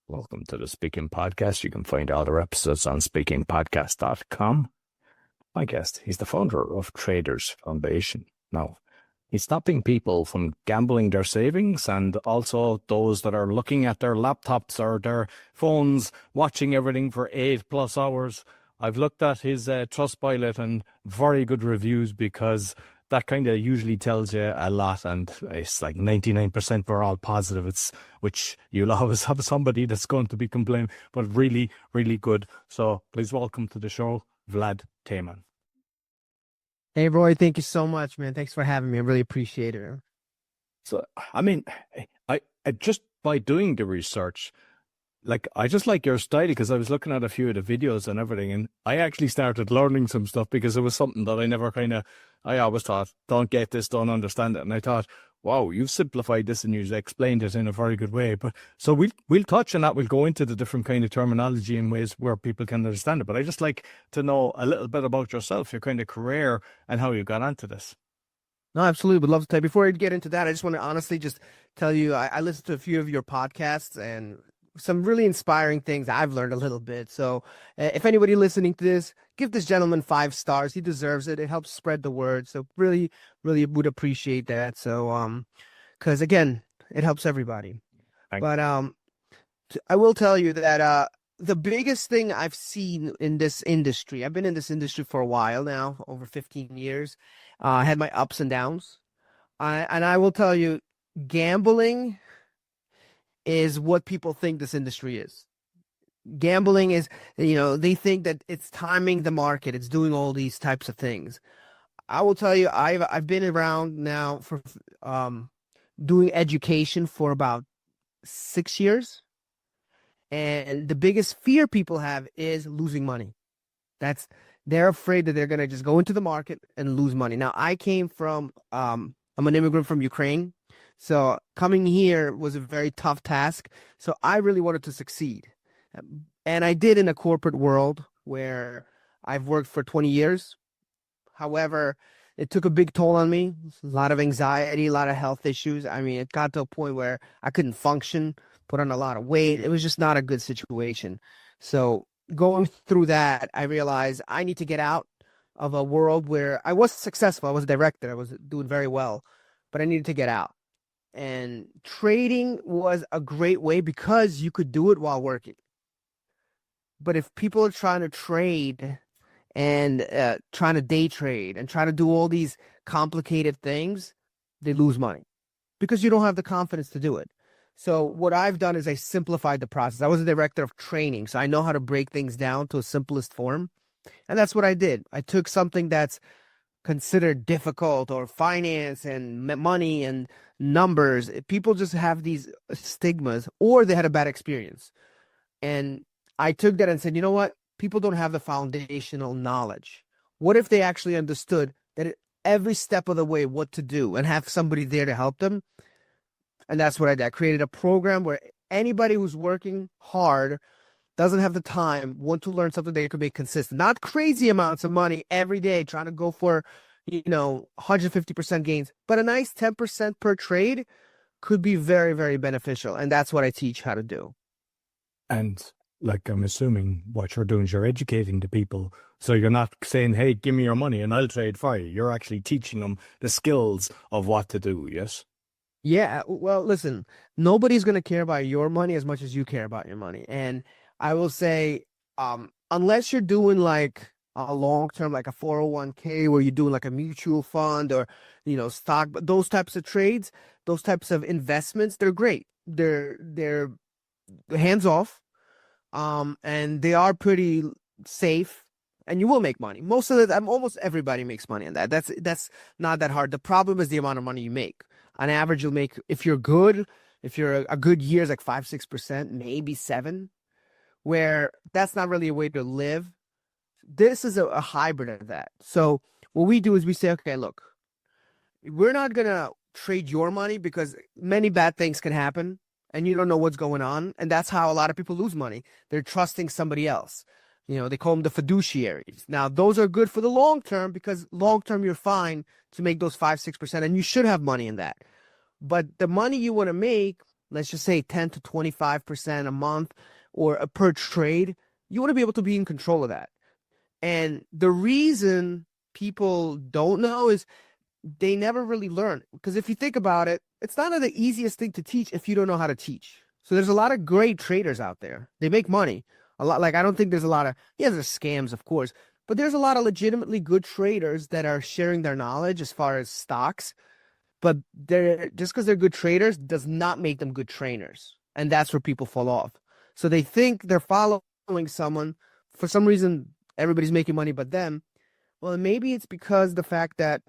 Welcome to the Speaking Podcast. You can find all our episodes on speakingpodcast.com. My guest, he's the founder of Traders Foundation. Now, he's stopping people from gambling their savings, and also those that are looking at their laptops or their phones, watching everything for 8+ hours. I've looked at his Trustpilot and very good reviews, because that kind of usually tells you a lot, and it's like 99% were all positive. It's which you'll always have somebody that's going to be complaining, but really, really good. So please welcome to the show, Vlad Tayman. Hey, Roy, thank you so much, man. Thanks for having me. I really appreciate it. So, I mean, I just by doing the research, like, I just like your style, because I was looking at a few of the videos and everything, and I actually started learning some stuff, because it was something that I never I always thought, don't get this, don't understand it. And I thought, wow, you've simplified this and you've explained it in a very good way. But so we'll touch on that. We'll go into the different kind of terminology in ways where people can understand it. But I just like to know a little bit about yourself, your kind of career, and how you got onto this. No, absolutely. Would love to tell you. Before I get into that, I just want to honestly just tell you, I listened to a few of your podcasts, and some really inspiring things I've learned a little bit. So if anybody listening to this, give this gentleman 5 stars. He deserves it. It helps spread the word. So really, really would appreciate that. So, because again, it helps everybody. But I will tell you that the biggest thing I've seen in this industry, I've been in this industry for a while now, over 15 years. I had my ups and downs. And I will tell you, gambling is what people think this industry is. Gambling is, they think that it's timing the market. It's doing all these types of things. I will tell you, I've been around now for doing education for about 6 years. And the biggest fear people have is losing money. They're afraid that they're going to just go into the market and lose money. Now, I came from, I'm an immigrant from Ukraine. So coming here was a very tough task. So I really wanted to succeed. And I did in a corporate world where I've worked for 20 years. However, it took a big toll on me. A lot of anxiety, a lot of health issues. I mean, it got to a point where I couldn't function, put on a lot of weight. It was just not a good situation. So going through that, I realized I need to get out of a world where I was successful. I was a director. I was doing very well, but I needed to get out. And trading was a great way because you could do it while working. But if people are trying to trade and trying to day trade and trying to do all these complicated things, they lose money because you don't have the confidence to do it. So what I've done is I simplified the process. I was a director of training, so I know how to break things down to a simplest form. And that's what I did. I took something that's considered difficult, or finance and money and numbers. People just have these stigmas, or they had a bad experience. And I took that and said, you know what? People don't have the foundational knowledge. What if they actually understood that every step of the way, what to do, and have somebody there to help them? And that's what I did. I created a program where anybody who's working hard, doesn't have the time, want to learn something they could make consistent, not crazy amounts of money every day, trying to go for, 150% gains, but a nice 10% per trade could be very, very beneficial. And that's what I teach how to do. And like, I'm assuming what you're doing is you're educating the people. So you're not saying, hey, give me your money and I'll trade for you. You're actually teaching them the skills of what to do. Yes. Yeah. Well, listen, nobody's going to care about your money as much as you care about your money. And I will say, unless you're doing like a long-term, like a 401k, where you're doing like a mutual fund or, stock, but those types of trades, those types of investments, they're great. They're hands-off, and they are pretty safe, and you will make money. Almost everybody makes money on that. That's not that hard. The problem is the amount of money you make. On average, you'll make, if you're a good year, is like 5-6%, maybe 7%. Where that's not really a way to live. This is a hybrid of that. So what we do is we say, okay, look, we're not going to trade your money because many bad things can happen and you don't know what's going on. And that's how a lot of people lose money. They're trusting somebody else. They call them the fiduciaries. Now, those are good for the long term because long term, you're fine to make those 5-6%, and you should have money in that. But the money you want to make, let's just say 10 to 25% a month or per trade, you want to be able to be in control of that. And the reason people don't know is they never really learn. Because if you think about it, it's not the easiest thing to teach if you don't know how to teach. So there's a lot of great traders out there. They make money. A lot, like I don't think there's a lot of, yeah, there's scams, of course, but there's a lot of legitimately good traders that are sharing their knowledge as far as stocks. But they're just because they're good traders does not make them good trainers. And that's where people fall off. So they think they're following someone. For some reason, everybody's making money but them. Well, maybe it's because the fact that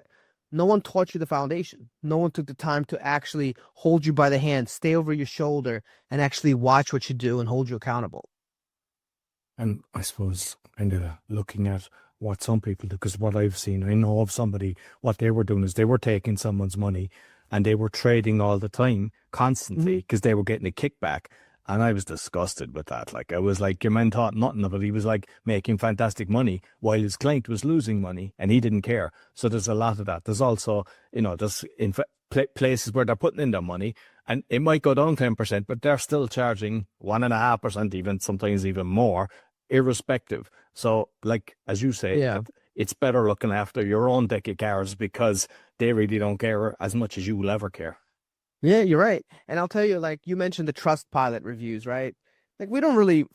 no one taught you the foundation. No one took the time to actually hold you by the hand, stay over your shoulder, and actually watch what you do and hold you accountable. And I suppose kind of looking at what some people do, because what I've seen, I know of somebody, what they were doing is they were taking someone's money and they were trading all the time, constantly, because they were getting a kickback. And I was disgusted with that. Like, I was like, your man thought nothing of it. He was like making fantastic money while his client was losing money and he didn't care. So there's a lot of that. There's also, there's places where they're putting in their money and it might go down 10%, but they're still charging 1.5%, even sometimes even more, irrespective. So, like, as you say, Yeah. it's better looking after your own deck of cards because they really don't care as much as you will ever care. Yeah, you're right. And I'll tell you, like you mentioned the Trustpilot reviews, right? Like we don't really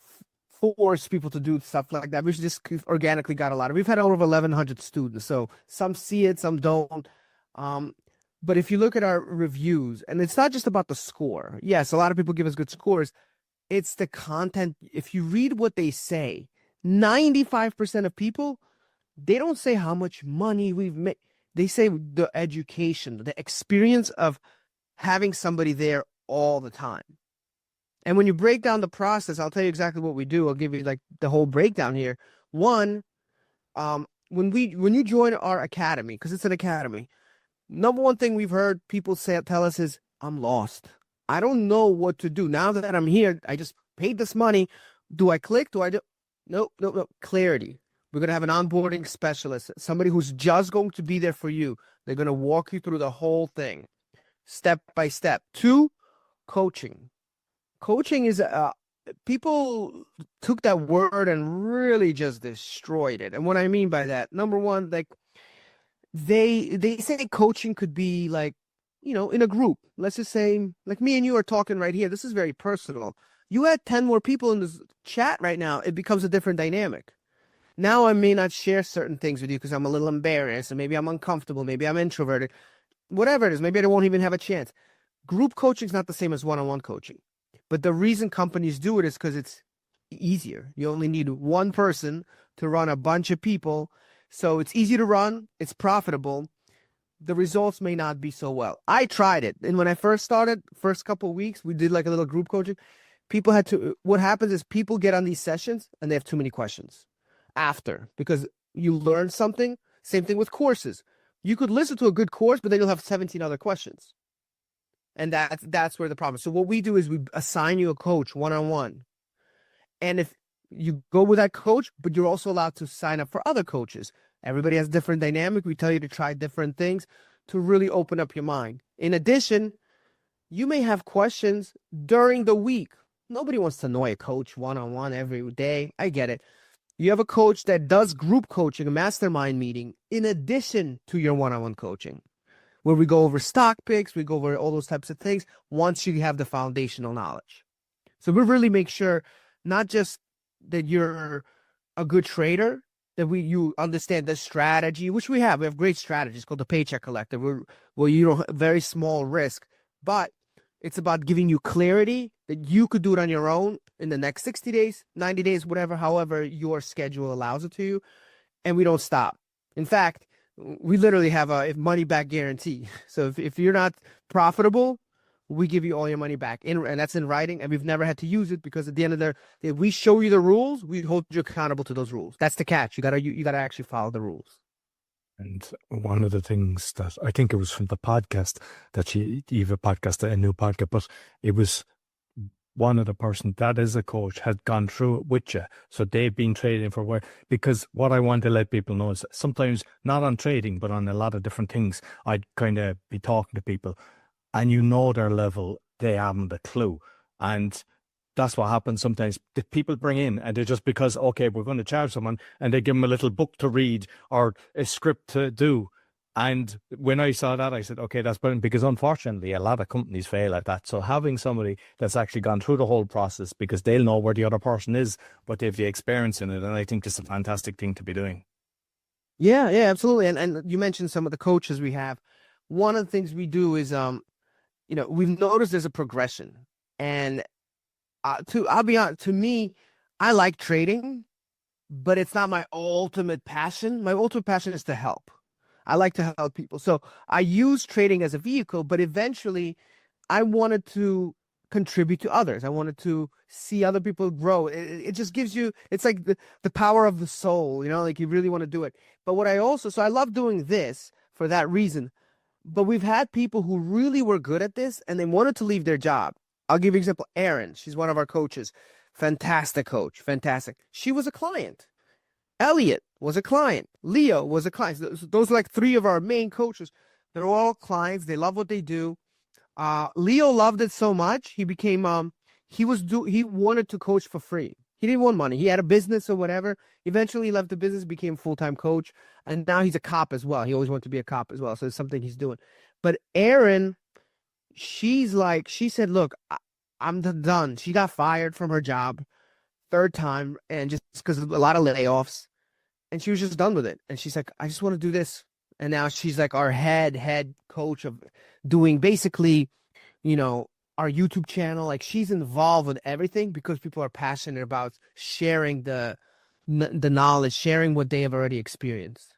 force people to do stuff like that. We just organically got a lot of. We've had over 1,100 students, so some see it, some don't. But if you look at our reviews, and it's not just about the score. Yes, a lot of people give us good scores. It's the content. If you read what they say, 95% of people, they don't say how much money we've made. They say the education, the experience of having somebody there all the time. And when you break down the process, I'll tell you exactly what we do. I'll give you like the whole breakdown here. One, when you join our academy, because it's an academy, number one thing we've heard people tell us is, I'm lost. I don't know what to do. Now that I'm here, I just paid this money. Do I click? Do I do? Nope. Clarity. We're going to have an onboarding specialist, somebody who's just going to be there for you. They're going to walk you through the whole thing, step by step. 2, coaching. Coaching is, people took that word and really just destroyed it. And what I mean by that, number one, like they say coaching could be like, in a group. Let's just say, like me and you are talking right here. This is very personal. You add 10 more people in this chat right now, it becomes a different dynamic. Now I may not share certain things with you because I'm a little embarrassed, and maybe I'm uncomfortable, maybe I'm introverted, whatever it is. Maybe I won't even have a chance. Group coaching is not the same as one-on-one coaching. But the reason companies do it is because it's easier. You only need one person to run a bunch of people. So it's easy to run. It's profitable. The results may not be so well. I tried it. And when I first started, first couple of weeks, we did like a little group coaching. What happens is people get on these sessions and they have too many questions after because you learn something. Same thing with courses. You could listen to a good course, but then you'll have 17 other questions. And that's where the problem is. So what we do is we assign you a coach one-on-one. And if you go with that coach, but you're also allowed to sign up for other coaches. Everybody has different dynamic. We tell you to try different things to really open up your mind. In addition, you may have questions during the week. Nobody wants to annoy a coach one-on-one every day. I get it. You have a coach that does group coaching, a mastermind meeting, in addition to your one-on-one coaching, where we go over stock picks, we go over all those types of things once you have the foundational knowledge. So we really make sure not just that you're a good trader, that you understand the strategy, which we have. We have great strategies called the Paycheck Collector, where you don't have very small risk, but it's about giving you clarity that you could do it on your own in the next 60 days, 90 days, whatever, however your schedule allows it to you. And we don't stop. In fact, we literally have a money back guarantee. So if you're not profitable, we give you all your money back, and that's in writing. And we've never had to use it because at the end of the day, we show you the rules. We hold you accountable to those rules. That's the catch. You gotta actually follow the rules. And one of the things that I think it was from the podcast that Eva podcast, a new podcast, but it was one of the person that is a coach had gone through it with you. So they've been trading for where, because what I want to let people know is sometimes not on trading, but on a lot of different things, I'd kind of be talking to people and their level, they haven't a clue. And that's what happens sometimes. The people bring in and they're just because, okay, we're going to charge someone, and they give them a little book to read or a script to do. And when I saw that, I said, okay, that's brilliant, because unfortunately, a lot of companies fail at that. So having somebody that's actually gone through the whole process, because they'll know where the other person is, but they've the experience in it. And I think this is a fantastic thing to be doing. Yeah, absolutely. And you mentioned some of the coaches we have. One of the things we do is, we've noticed there's a progression. And I'll be honest, to me, I like trading, but it's not my ultimate passion. My ultimate passion is to help. I like to help people. So I use trading as a vehicle, but eventually I wanted to contribute to others. I wanted to see other people grow. It just gives you, it's like the power of the soul, like you really want to do it. But so I love doing this for that reason. But we've had people who really were good at this and they wanted to leave their job. I'll give you an example. Erin, she's one of our coaches. Fantastic coach. Fantastic. She was a client. Elliot was a client. Leo was a client. Those are like three of our main coaches. They're all clients. They love what they do. Leo loved it so much. He became, he wanted to coach for free. He didn't want money. He had a business or whatever. Eventually he left the business, became a full-time coach. And now he's a cop as well. He always wanted to be a cop as well. So it's something he's doing. But Erin, she said, look, I'm done. She got fired from her job third time, and just because of a lot of layoffs, and she was just done with it. And she's like, I just want to do this. And now she's like our head coach of doing basically, our YouTube channel. Like, she's involved with everything because people are passionate about sharing the knowledge, sharing what they have already experienced.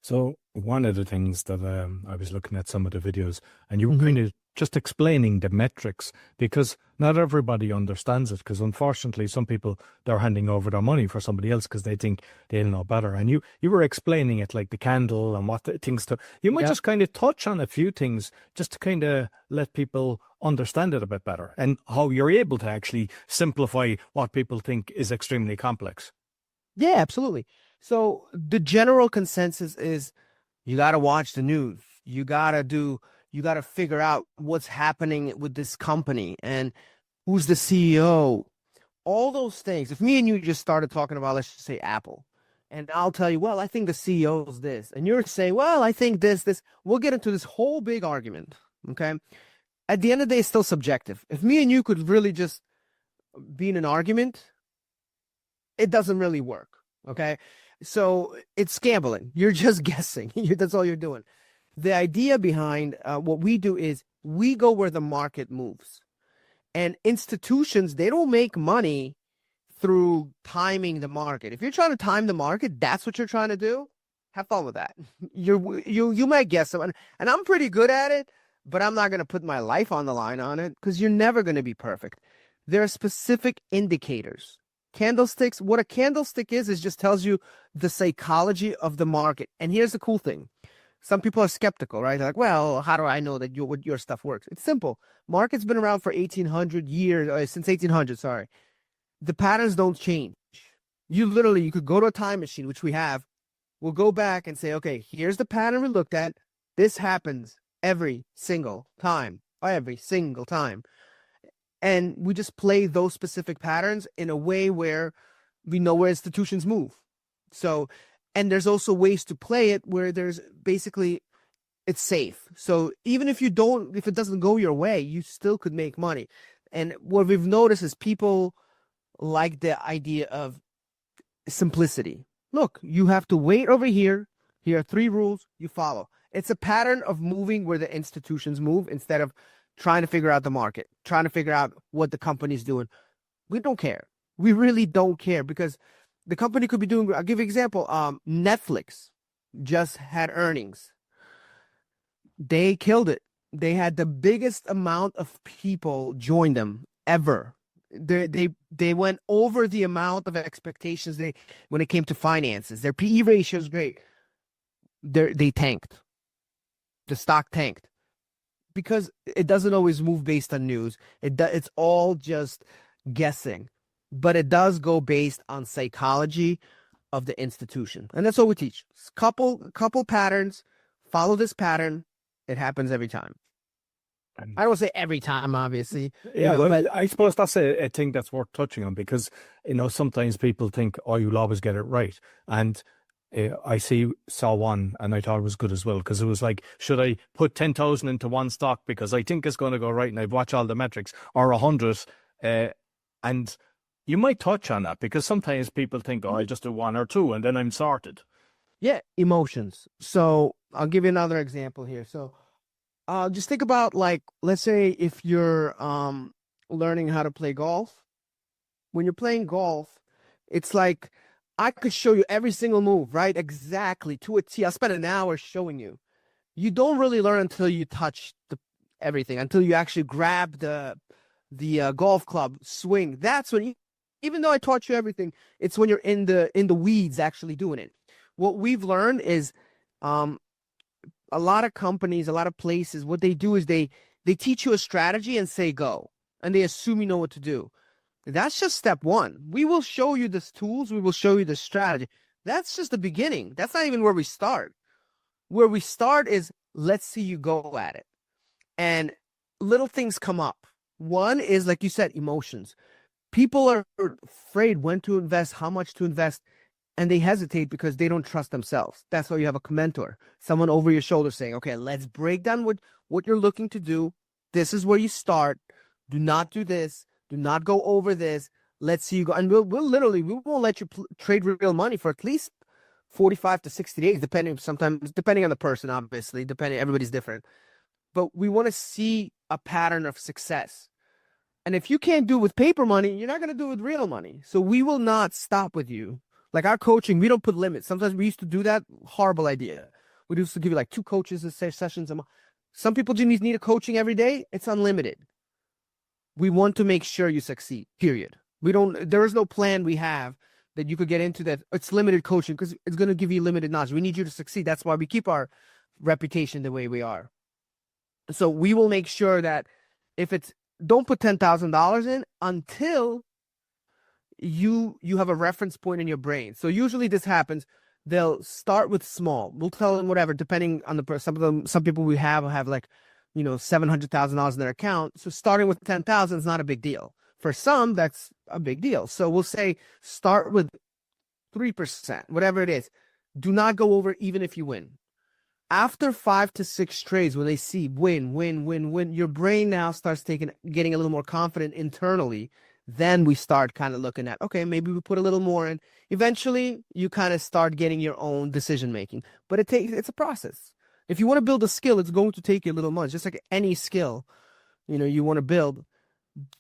So one of the things that I was looking at some of the videos, and you were kind of just explaining the metrics, because not everybody understands it, because unfortunately some people, they're handing over their money for somebody else because they think they'll know better. And you were explaining it like the candle and what things to, you might just kind of touch on a few things just to kind of let people understand it a bit better, and how you're able to actually simplify what people think is extremely complex. Yeah, absolutely. So the general consensus is you got to watch the news. You got to figure out what's happening with this company and who's the CEO, all those things. If me and you just started talking about, let's just say Apple, and I'll tell you, well, I think the CEO is this, and you're saying, well, I think this, we'll get into this whole big argument. Okay. At the end of the day, it's still subjective. If me and you could really just be in an argument, it doesn't really work. Okay. So it's gambling. You're just guessing. That's all you're doing. The idea behind what we do is we go where the market moves. And institutions, they don't make money through timing the market. If you're trying to time the market, that's what you're trying to do. Have fun with that. You might guess someone, and I'm pretty good at it, but I'm not going to put my life on the line on it, because you're never going to be perfect. There are specific indicators. Candlesticks, what a candlestick is just tells you the psychology of the market. And here's the cool thing. Some people are skeptical, right? They're like, well, how do I know that your stuff works? It's simple. Market's been around for 1800 years, since 1800, sorry. The patterns don't change. You could go to a time machine, which we have. We'll go back and say, okay, here's the pattern we looked at. This happens every single time. And we just play those specific patterns in a way where we know where institutions move. So, and there's also ways to play it where there's basically, it's safe. So even if it doesn't go your way, you still could make money. And what we've noticed is people like the idea of simplicity. Look, you have to wait over here. Here are 3 rules you follow. It's a pattern of moving where the institutions move instead of trying to figure out the market, trying to figure out what the company's doing. We don't care. We really don't care, because the company could be doing, I'll give you an example. Netflix just had earnings. They killed it. They had the biggest amount of people join them ever. They went over the amount of expectations when it came to finances. Their PE ratio is great. They tanked. The stock tanked. Because it doesn't always move based on news. It's all just guessing. But it does go based on psychology of the institution. And that's what we teach. Couple patterns. Follow this pattern. It happens every time. I don't say every time, obviously. Yeah, But well, I suppose that's a thing that's worth touching on because, sometimes people think, oh, you'll always get it right. And saw one and I thought it was good as well because it was like, should I put 10,000 into one stock because I think it's going to go right and I've watched all the metrics, or 100? And you might touch on that because sometimes people think, oh, I'll just do one or two and then I'm sorted. yeah, emotions. So I'll give you another example here. So just think about, like, let's say if you're learning how to play golf. When you're playing golf, it's like I could show you every single move, right? Exactly to a T. I'll spend an hour showing you. You don't really learn until you touch everything, until you actually grab the golf club, swing. That's when even though I taught you everything, it's when you're in the weeds actually doing it. What we've learned is um, a lot of companies, a lot of places, what they do is they teach you a strategy and say go, and they assume you know what to do. That's just step one. We will show you the tools. We will show you the strategy. That's just the beginning. That's not even where we start. Where we start is, let's see you go at it. And little things come up. One is, like you said, emotions. People are afraid when to invest, how much to invest, and they hesitate because they don't trust themselves. That's why you have a mentor, someone over your shoulder saying, okay, let's break down what you're looking to do. This is where you start. Do not do this. Do not go over this. Let's see you go. And we won't let you trade real money for at least 45 to 60 days, depending on the person, obviously, everybody's different. But we want to see a pattern of success. And if you can't do it with paper money, you're not going to do it with real money. So we will not stop with you. Like our coaching, we don't put limits. Sometimes we used to do that. Horrible idea. We used to give you like 2 coaches sessions a month. Some people just need a coaching every day. It's unlimited. We want to make sure you succeed, period. There is no plan we have that you could get into that. It's limited coaching because it's going to give you limited knowledge. We need you to succeed. That's why we keep our reputation the way we are. So we will make sure that don't put $10,000 in until you have a reference point in your brain. So usually this happens. They'll start with small. We'll tell them whatever, depending on the person. Some people we have like, $700,000 in their account. So starting with 10,000 is not a big deal. For some, that's a big deal. So we'll say start with 3%, whatever it is. Do not go over even if you win. After 5 to 6 trades, when they see win, your brain now starts getting a little more confident internally. Then we start kind of looking at, okay, maybe we put a little more in. Eventually, you kind of start getting your own decision making. But it's a process. If you want to build a skill, it's going to take you a little months, just like any skill, you want to build.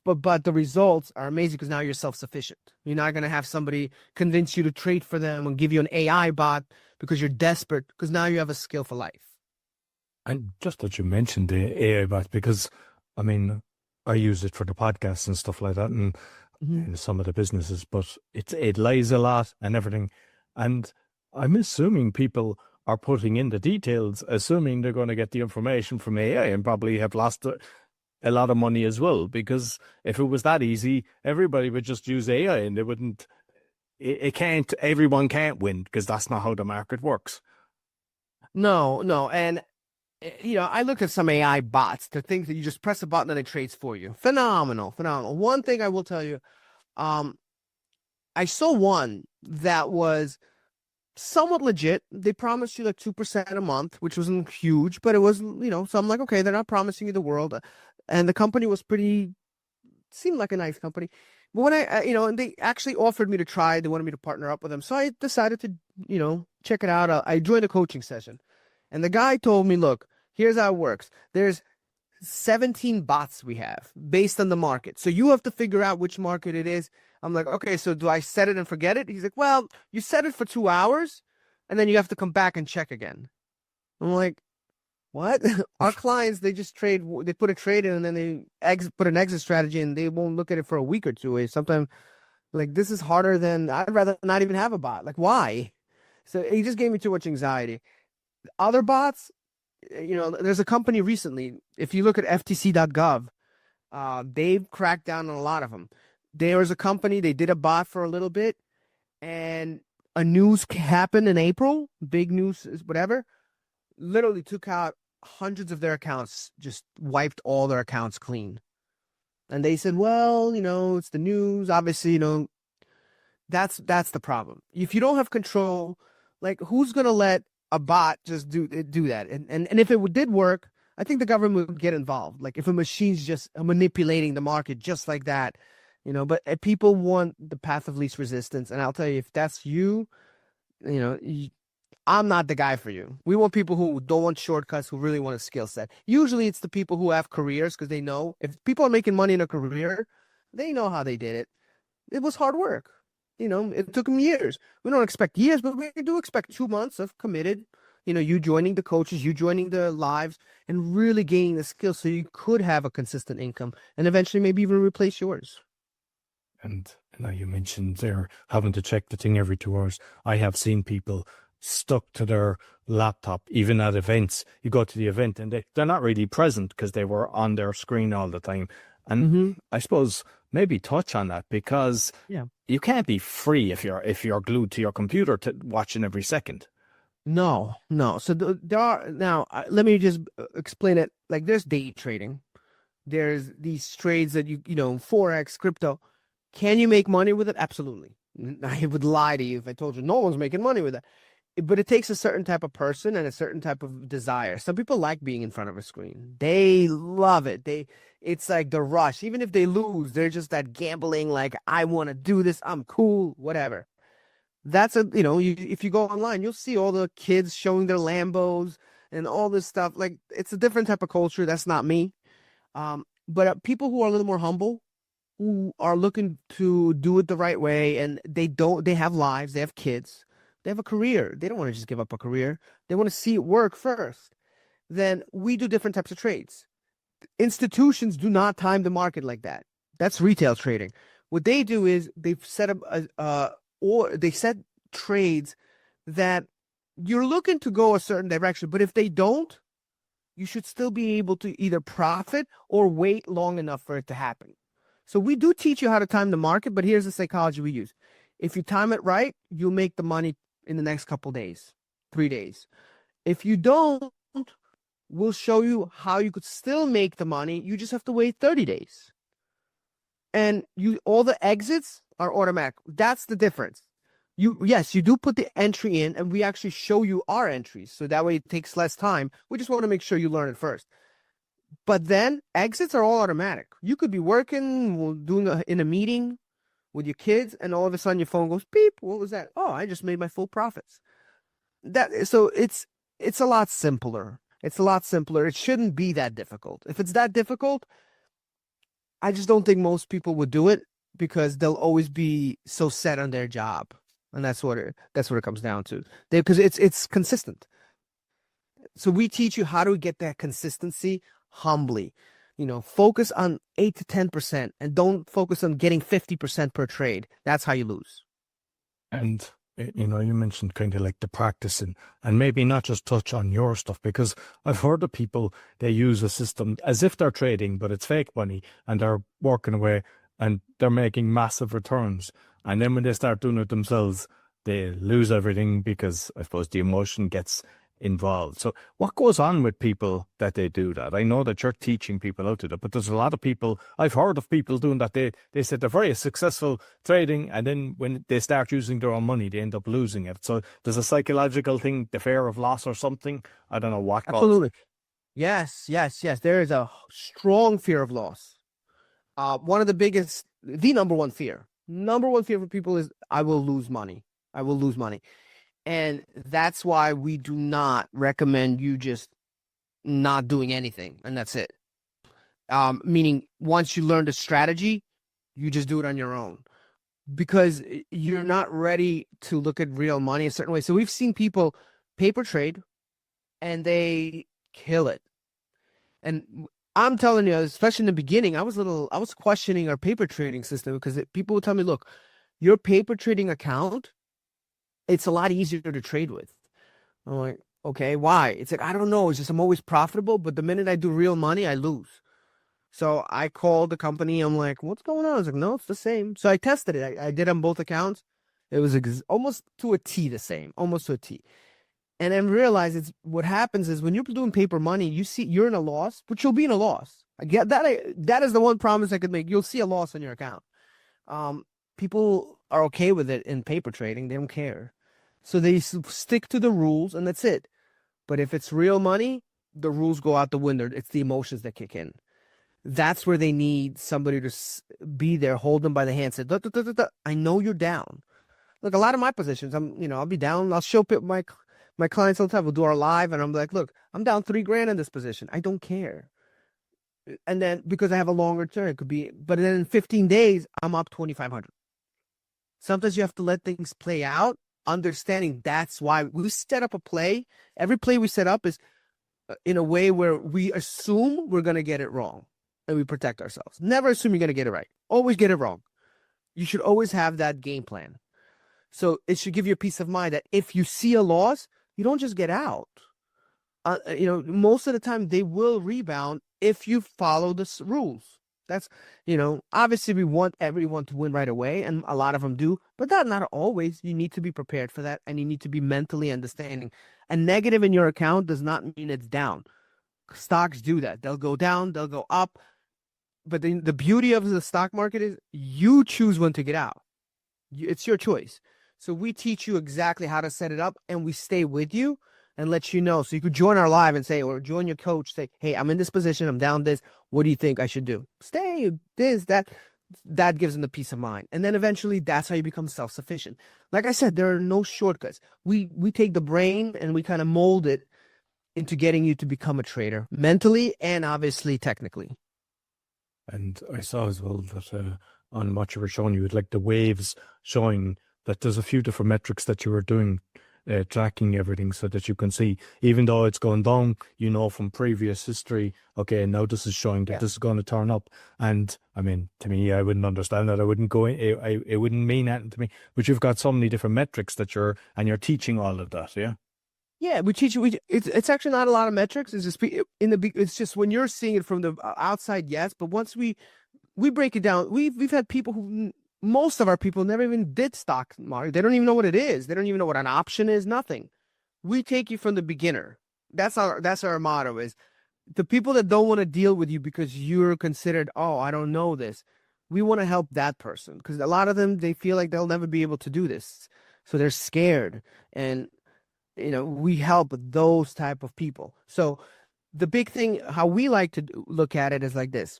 But the results are amazing because now you're self-sufficient. You're not going to have somebody convince you to trade for them and give you an AI bot because you're desperate, because now you have a skill for life. And just that you mentioned the AI bot, because, I mean, I use it for the podcasts and stuff like that and in some of the businesses, but it lies a lot and everything. And I'm assuming people are putting in the details, assuming they're going to get the information from AI and probably have lost a lot of money as well. Because if it was that easy, everybody would just use AI and they wouldn't. Everyone can't win because that's not how the market works. No. And, I look at some AI bots, the things that you just press a button and it trades for you. Phenomenal. One thing I will tell you, I saw one that was somewhat legit. They promised you like 2% a month, which wasn't huge, but it was, so I'm like, okay, they're not promising you the world. And the company seemed like a nice company. But when and they actually offered me to try, they wanted me to partner up with them. So I decided to, check it out. I joined a coaching session and the guy told me, look, here's how it works. There's 17 bots we have based on the market. So you have to figure out which market it is. I'm like, okay, so do I set it and forget it? He's like, well, you set it for 2 hours and then you have to come back and check again. I'm like, what? Our clients, they just they put a trade in and then they put an exit strategy and they won't look at it for a week or two. Sometimes, like, this is harder than, I'd rather not even have a bot. Like, why? So he just gave me too much anxiety. Other bots, there's a company recently, if you look at ftc.gov, they've cracked down on a lot of them. There was a company, they did a bot for a little bit, and a news happened in April, big news, whatever, literally took out hundreds of their accounts, just wiped all their accounts clean. And they said, well, it's the news. Obviously, that's the problem. If you don't have control, like who's gonna let a bot just do that? And if it did work, I think the government would get involved. Like if a machine's just manipulating the market just like that, But people want the path of least resistance, and I'll tell you, if that's you, I'm not the guy for you. We want people who don't want shortcuts, who really want a skill set. Usually, it's the people who have careers because they know if people are making money in a career, they know how they did it. It was hard work. It took them years. We don't expect years, but we do expect 2 months of committed, you joining the coaches, you joining the lives, and really gaining the skills so you could have a consistent income and eventually maybe even replace yours. And you mentioned they're having to check the thing every 2 hours. I have seen people stuck to their laptop, even at events. You go to the event and they're not really present because they were on their screen all the time. And I suppose maybe touch on that, because you can't be free if you're glued to your computer to watching every second. No. So there are now. Let me just explain it. Like there's day trading. There's these trades that forex, crypto. Can you make money with it? Absolutely. I would lie to you if I told you no one's making money with it. But it takes a certain type of person and a certain type of desire. Some people like being in front of a screen. They love it. It's like the rush. Even if they lose, they're just that gambling, like, I want to do this. I'm cool, whatever. That's if you go online, you'll see all the kids showing their Lambos and all this stuff. Like, it's a different type of culture. That's not me. But people who are a little more humble, who are looking to do it the right way, and they have lives, they have kids. They have a career. They don't want to just give up a career. They want to see it work first. Then we do different types of trades. Institutions do not time the market like that. That's retail trading. What they do is they've set up they set trades that you're looking to go a certain direction, but if they don't, you should still be able to either profit or wait long enough for it to happen. So we do teach you how to time the market, but here's the psychology we use. If you time it right, you'll make the money in the next couple days, 3 days. If you don't, we'll show you how you could still make the money. You just have to wait 30 days. And all the exits are automatic. That's the difference. Yes, you do put the entry in, and we actually show you our entries. So that way it takes less time. We just want to make sure you learn it first. But then exits are all automatic. You could be working, in a meeting with your kids, and all of a sudden your phone goes beep. What was that? Oh, I just made my full profits. So it's a lot simpler. It's a lot simpler. It shouldn't be that difficult. If it's that difficult, I just don't think most people would do it, because they'll always be so set on their job, and that's what it comes down to. Because it's consistent. So we teach you how to get that consistency humbly. Focus on 8 to 10% and don't focus on getting 50% per trade. That's how you lose. And, you mentioned kind of like the practicing, and maybe not just touch on your stuff, because I've heard of people, they use a system as if they're trading, but it's fake money, and they're working away and they're making massive returns. And then when they start doing it themselves, they lose everything, because I suppose the emotion gets involved. So what goes on with people that they do that? I know that you're teaching people how to do that, but there's a lot of people, I've heard of people doing that. They said they're very successful trading, and then when they start using their own money, they end up losing it. So there's a psychological thing, the fear of loss or something. I don't know what. Absolutely. Yes. There is a strong fear of loss. One of the number one fear for people is, I will lose money. And that's why we do not recommend you just not doing anything, and that's it. Meaning, once you learn the strategy, you just do it on your own, because you're not ready to look at real money a certain way. So we've seen people paper trade, and they kill it. And I'm telling you, especially in the beginning, I was questioning our paper trading system, because people would tell me, look, your paper trading account, it's a lot easier to trade with. I'm like, okay, why? It's like, I don't know. It's just I'm always profitable, but the minute I do real money, I lose. So I called the company. I'm like, what's going on? I was like, no, it's the same. So I tested it. I did on both accounts. It was almost to a T the same, almost to a T. And then realize it's what happens is when you're doing paper money, you see you're in a loss, but you'll be in a loss. I get that. That is the one promise I could make. You'll see a loss on your account. People are okay with it in paper trading. They don't care. So they stick to the rules and that's it. But if it's real money, the rules go out the window. It's the emotions that kick in. That's where they need somebody to be there, hold them by the hand, say, "Duh, duh, duh, duh, duh. I know you're down." Look, a lot of my positions, I'll be down. I'll show my clients all the time. We'll do our live, and I'm like, "Look, I'm down $3,000 in this position. I don't care." And then because I have a longer term, it could be. But then in 15 days, I'm up 2,500. Sometimes you have to let things play out, understanding that's why we set up a play. Every play we set up is in a way where we assume we're going to get it wrong and we protect ourselves. Never assume you're going to get it right. Always get it wrong. You should always have that game plan. So it should give you a peace of mind that if you see a loss, you don't just get out. Most of the time they will rebound if you follow the rules. That's, obviously we want everyone to win right away, and a lot of them do, but not always. You need to be prepared for that, and you need to be mentally understanding. A negative in your account does not mean it's down. Stocks do that. They'll go down, they'll go up. But the beauty of the stock market is you choose when to get out. It's your choice. So we teach you exactly how to set it up, and we stay with you and let you know. So you could join our live and say, or join your coach, say, "Hey, I'm in this position. I'm down this. What do you think I should do?" Stay, this, that. That gives them the peace of mind. And then eventually that's how you become self-sufficient. Like I said, there are no shortcuts. We take the brain and we kind of mold it into getting you to become a trader mentally and obviously technically. And I saw as well that on what you were showing, you had like the waves showing that there's a few different metrics that you were doing, tracking everything so that you can see, even though it's going down, from previous history, okay, now this is showing that this is going to turn up. And I mean, to me, I wouldn't understand that. I wouldn't go, it wouldn't mean anything to me, but you've got so many different metrics that you're teaching all of that. Yeah. Yeah, we teach you. It's actually not a lot of metrics. It's just it's just when you're seeing it from the outside, yes. But once we break it down, we've had people who, most of our people never even did stock market. They don't even know what it is. They don't even know what an option is. Nothing. We take you from the beginner. That's our motto. Is the people that don't want to deal with you because you're considered, oh, I don't know this. We want to help that person because a lot of them, they feel like they'll never be able to do this, so they're scared. And we help those type of people. So the big thing, how we like to look at it is like this.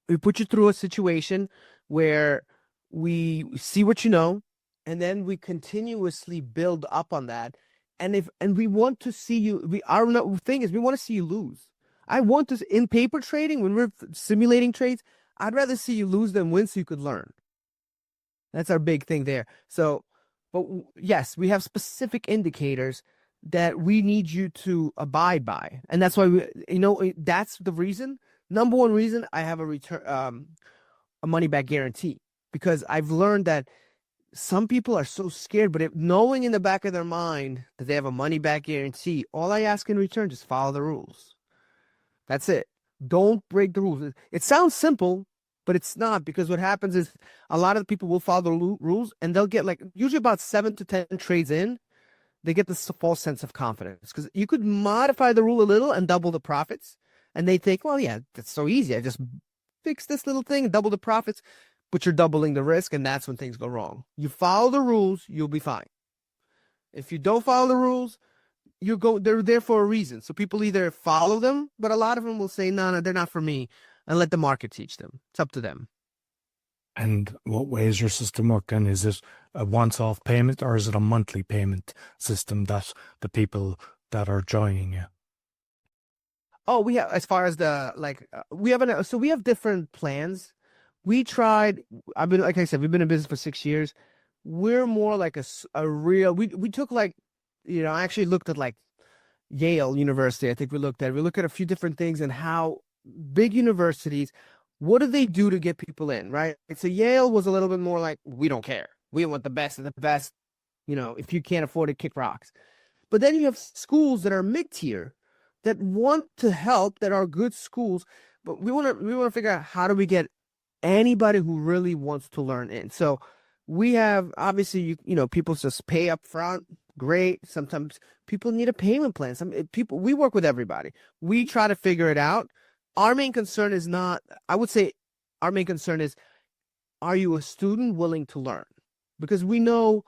We put you through a situation where we see what you know, and then we continuously build up on that. And we want to see you, our thing is we want to see you lose. I want to, in paper trading, when we're simulating trades, I'd rather see you lose than win so you could learn. That's our big thing there. So, but yes, we have specific indicators that we need you to abide by. And that's why that's the reason, number one reason I have a return, a money back guarantee, because I've learned that some people are so scared, but knowing in the back of their mind that they have a money back guarantee, all I ask in return, just follow the rules. That's it. Don't break the rules. It sounds simple, but it's not, because what happens is a lot of the people will follow the rules and they'll get usually about 7 to 10 trades in, they get this false sense of confidence because you could modify the rule a little and double the profits. And they think, well, yeah, that's so easy. I just fix this little thing and double the profits, but you're doubling the risk. And that's when things go wrong. You follow the rules, you'll be fine. If you don't follow the rules, they're there for a reason. So people either follow them, but a lot of them will say, no, they're not for me, and let the market teach them. It's up to them. And what way is your system working? Is it a once-off payment, or is it a monthly payment system that the people that are joining you? Oh, we have, as far as we have different plans. We tried, like I said, we've been in business for 6 years. We're more like a real, we took I actually looked at Yale University. I think we looked at a few different things and how big universities, what do they do to get people in, right? So Yale was a little bit more like, we don't care. We want the best of the best. If you can't afford it, kick rocks. But then you have schools that are mid-tier that want to help, that are good schools, but we want to figure out how do we get anybody who really wants to learn in. So we have, obviously, people just pay up front, Great. Sometimes people need a payment plan. We work with everybody. We try to figure it out. Our main concern is not, I would say our main concern is, are you a student willing to learn? Because we know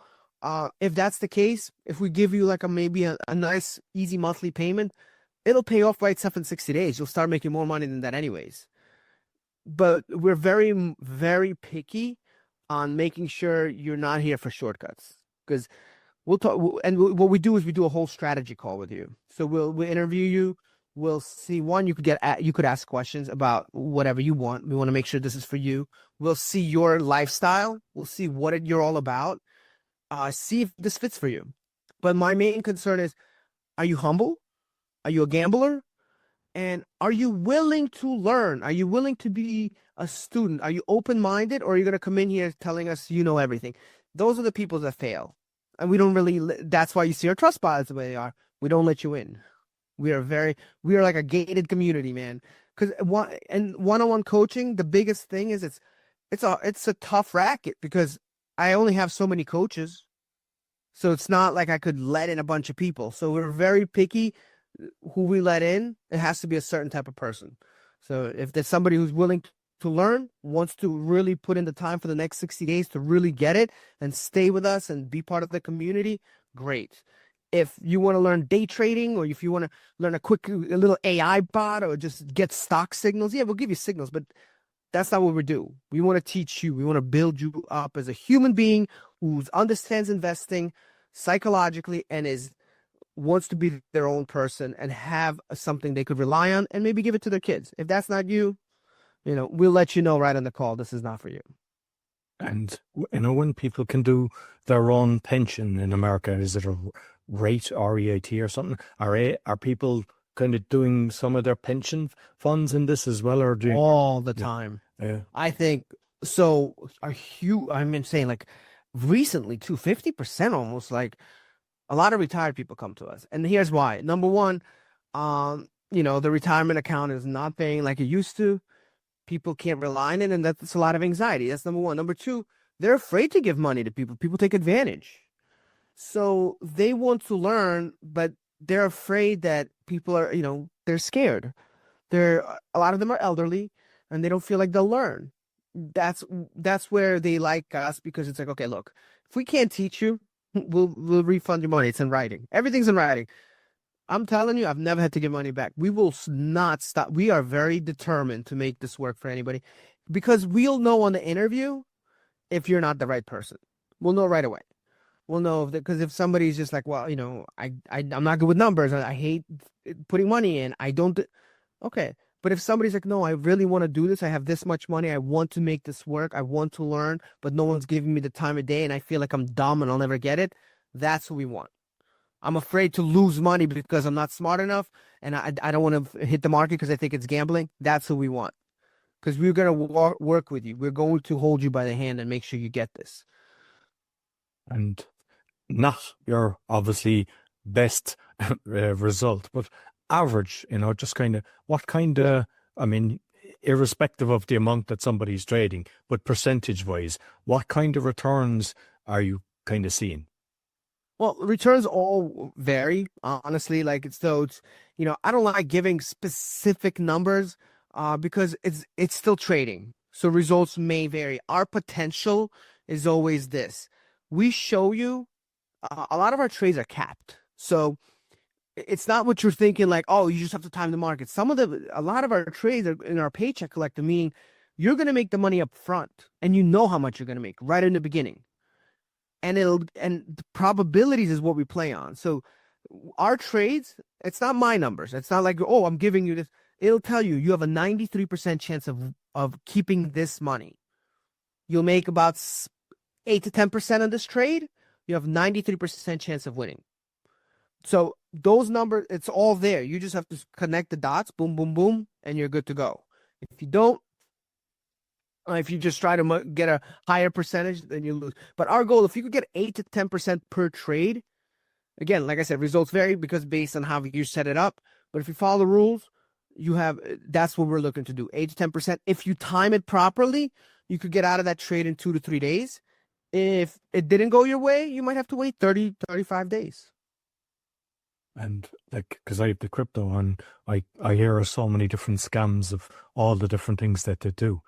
if that's the case, if we give you like maybe a nice, easy monthly payment, it'll pay off by itself in 60 days. You'll start making more money than that anyways. But we're very, very picky on making sure you're not here for shortcuts. Because we'll talk, what we do is we do a whole strategy call with you. So we'll interview you. We'll see, one, you could ask questions about whatever you want. We want to make sure this is for you. We'll see your lifestyle. We'll see what you're all about. See if this fits for you. But my main concern is, are you humble? Are you a gambler? And are you willing to learn? Are you willing to be a student? Are you open-minded, or are you going to come in here telling us you know everything? Those are the people that fail. And we don't really, that's why you see our trust bias the way they are. We don't let you in. We are like a gated community, man. Because one-on-one coaching, the biggest thing is it's a tough racket, because I only have so many coaches. So it's not like I could let in a bunch of people. So we're very picky who we let in. It has to be a certain type of person. So if there's somebody who's willing to learn, wants to really put in the time for the next 60 days to really get it and stay with us and be part of the community, great. If you want to learn day trading, or if you want to learn a little AI bot, or just get stock signals, yeah, we'll give you signals, but that's not what we do. We want to teach you. We want to build you up as a human being who understands investing psychologically and wants to be their own person and have something they could rely on, and maybe give it to their kids. If that's not you, we'll let you know right on the call, this is not for you. And, when people can do their own pension in America, is it a rate, REAT or something? Are people kind of doing some of their pension funds in this as well, or all the time? Yeah. I think so. I'm saying, like, recently too, 50% almost, like, a lot of retired people come to us. And here's why. Number one, the retirement account is not paying like it used to. People can't rely on it, and that's a lot of anxiety. That's number one. Number two, they're afraid to give money to people. People take advantage. So they want to learn, but they're afraid that people are, they're scared. A lot of them are elderly, and they don't feel like they'll learn. That's where they like us, because it's like, okay, look, if we can't teach you, we'll refund your money. It's in writing. Everything's in writing. I'm telling you, I've never had to give money back. We will not stop. We are very determined to make this work for anybody, because we'll know on the interview if you're not the right person. We'll know right away. We'll know because if somebody's just like, well, I'm not good with numbers. I hate putting money in. I don't. Okay. But if somebody's like, no, I really want to do this. I have this much money. I want to make this work. I want to learn, but no one's giving me the time of day, and I feel like I'm dumb and I'll never get it. That's what we want. I'm afraid to lose money because I'm not smart enough, and I don't want to hit the market because I think it's gambling. That's what we want, because we're going to work with you. We're going to hold you by the hand and make sure you get this. And not your obviously best result, but average, just kind of what kind of, irrespective of the amount that somebody's trading, but percentage wise, what kind of returns are you kind of seeing? Well, returns all vary, honestly. Like, I don't like giving specific numbers because it's still trading. So results may vary. Our potential is always this. We show you a lot of our trades are capped. So it's not what you're thinking, like, oh, you just have to time the market. A lot of our trades are in our paycheck collector, meaning you're going to make the money up front, and you know how much you're going to make right in the beginning. And the probabilities is what we play on. So our trades, it's not my numbers. It's not like, oh, I'm giving you this. It'll tell you have a 93% chance of keeping this money. You'll make about 8 to 10% on this trade. You have 93% chance of winning. So those numbers, it's all there. You just have to connect the dots, boom, boom, boom, and you're good to go. If you don't, if you just try to get a higher percentage, then you lose. But our goal, if you could get 8 to 10% per trade, again, like I said, results vary because based on how you set it up. But if you follow the rules, that's what we're looking to do, 8 to 10%. If you time it properly, you could get out of that trade in 2 to 3 days. If it didn't go your way, you might have to wait 30, 35 days. And like, because I have the crypto and I hear of so many different scams of all the different things that they do.